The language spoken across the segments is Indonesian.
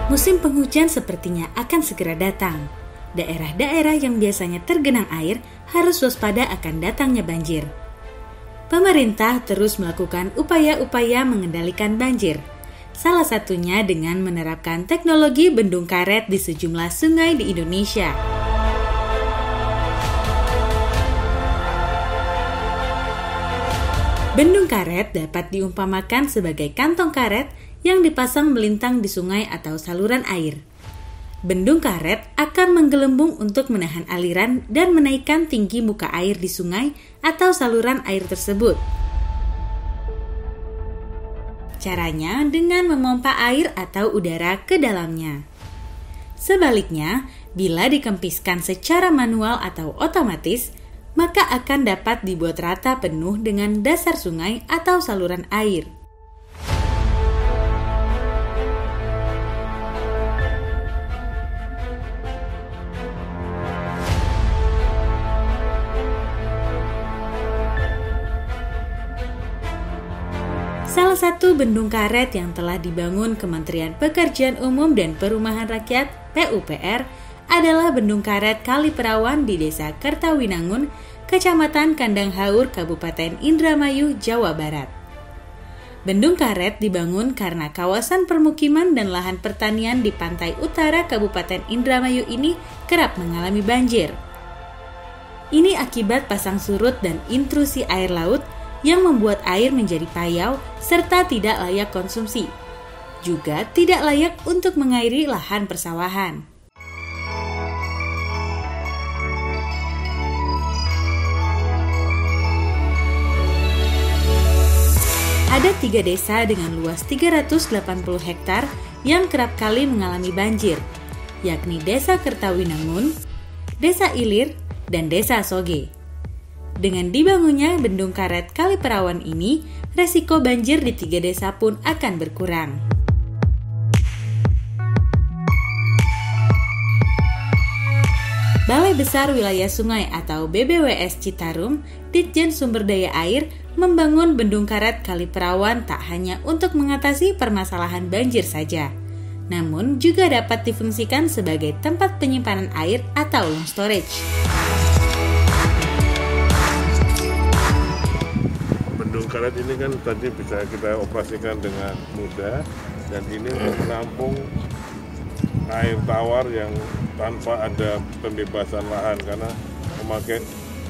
Musim penghujan sepertinya akan segera datang. Daerah-daerah yang biasanya tergenang air harus waspada akan datangnya banjir. Pemerintah terus melakukan upaya-upaya mengendalikan banjir. Salah satunya dengan menerapkan teknologi bendung karet di sejumlah sungai di Indonesia. Bendung karet dapat diumpamakan sebagai kantong karet yang dipasang melintang di sungai atau saluran air. Bendung karet akan menggelembung untuk menahan aliran dan menaikkan tinggi muka air di sungai atau saluran air tersebut. Caranya dengan memompa air atau udara ke dalamnya. Sebaliknya, bila dikempiskan secara manual atau otomatis, maka akan dapat dibuat rata penuh dengan dasar sungai atau saluran air. Salah satu bendung karet yang telah dibangun Kementerian Pekerjaan Umum dan Perumahan Rakyat (PUPR) adalah Bendung Karet Kali Perawan di Desa Kertawinangun, Kecamatan Kandang Haur, Kabupaten Indramayu, Jawa Barat. Bendung karet dibangun karena kawasan permukiman dan lahan pertanian di pantai utara Kabupaten Indramayu ini kerap mengalami banjir. Ini akibat pasang surut dan intrusi air laut yang membuat air menjadi payau serta tidak layak konsumsi. Juga tidak layak untuk mengairi lahan persawahan. Ada 3 desa dengan luas 380 hektar yang kerap kali mengalami banjir, yakni Desa Kertawinangun, Desa Ilir, dan Desa Soge. Dengan dibangunnya Bendung Karet Kali Perawan ini, resiko banjir di 3 desa pun akan berkurang. Balai Besar Wilayah Sungai atau BBWS Citarum, Ditjen Sumber Daya Air, membangun Bendung Karet Kali Perawan tak hanya untuk mengatasi permasalahan banjir saja, namun juga dapat difungsikan sebagai tempat penyimpanan air atau long storage. Bendung karet ini kan tadi bisa kita operasikan dengan mudah, dan ini untuk menampung air tawar yang tanpa ada pembebasan lahan karena memakai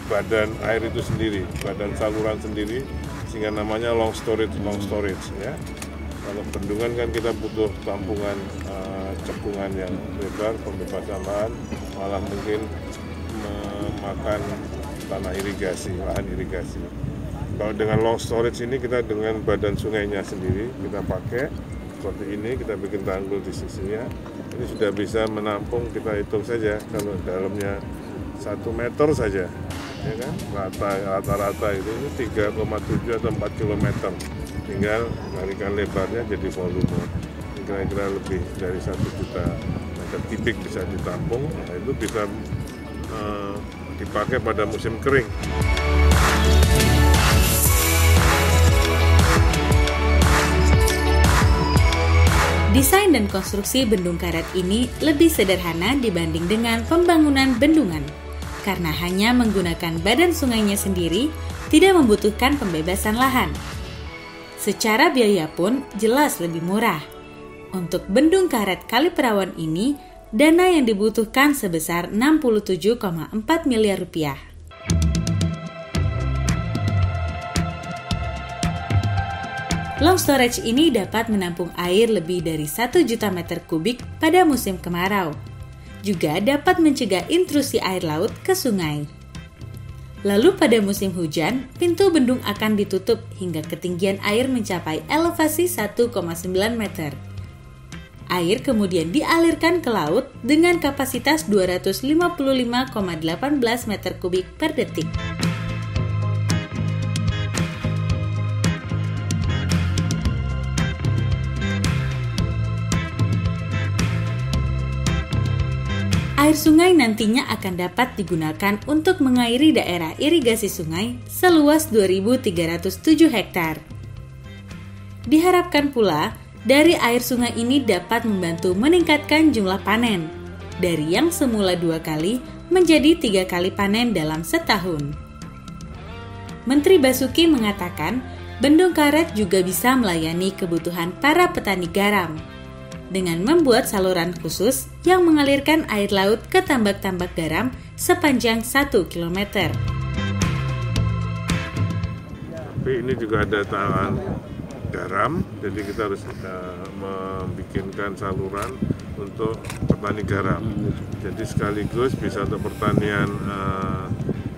badan air itu sendiri, badan saluran sendiri, sehingga namanya long storage ya. Kalau bendungan kan kita butuh tampungan cekungan yang lebar, pembebasan lahan, malah mungkin memakan tanah irigasi, lahan irigasi. Kalau dengan long storage ini kita dengan badan sungainya sendiri kita pakai seperti ini, kita bikin tanggul di sisinya. Ini sudah bisa menampung, kita hitung saja kalau dalamnya 1 meter saja, ya kan, rata-rata itu 3,7 atau 4 km. Tinggal kalikan lebarnya jadi volume. Kira-kira lebih dari 1 juta meter kubik bisa ditampung. Nah, itu bisa dipakai pada musim kering. Desain dan konstruksi bendung karet ini lebih sederhana dibanding dengan pembangunan bendungan, karena hanya menggunakan badan sungainya sendiri, tidak membutuhkan pembebasan lahan. Secara biaya pun jelas lebih murah. Untuk Bendung Karet Kali Perawan ini, dana yang dibutuhkan sebesar 67,4 miliar rupiah. Long storage ini dapat menampung air lebih dari 1 juta meter kubik pada musim kemarau. Juga dapat mencegah intrusi air laut ke sungai. Lalu pada musim hujan, pintu bendung akan ditutup hingga ketinggian air mencapai elevasi 1,9 meter. Air kemudian dialirkan ke laut dengan kapasitas 255,18 meter kubik per detik. Air sungai nantinya akan dapat digunakan untuk mengairi daerah irigasi sungai seluas 2.307 hektar. Diharapkan pula dari air sungai ini dapat membantu meningkatkan jumlah panen, dari yang semula 2 kali menjadi 3 kali panen dalam setahun. Menteri Basuki mengatakan, bendung karet juga bisa melayani kebutuhan para petani garam, dengan membuat saluran khusus yang mengalirkan air laut ke tambak-tambak garam sepanjang 1 km. Tapi ini juga ada tahan garam, jadi kita harus membikinkan saluran untuk petani garam. Jadi sekaligus bisa untuk pertanian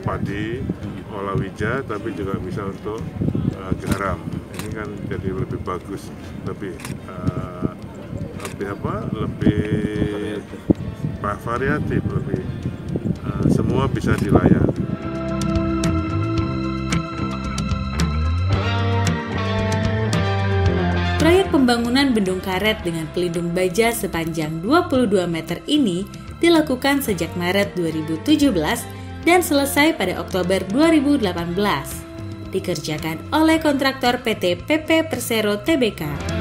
padi, olawija, tapi juga bisa untuk garam. Ini kan jadi lebih bagus, lebih variatif, lebih semua bisa dilayani. Proyek pembangunan bendung karet dengan pelindung baja sepanjang 22 meter ini dilakukan sejak Maret 2017 dan selesai pada Oktober 2018. Dikerjakan oleh kontraktor PT PP Persero Tbk.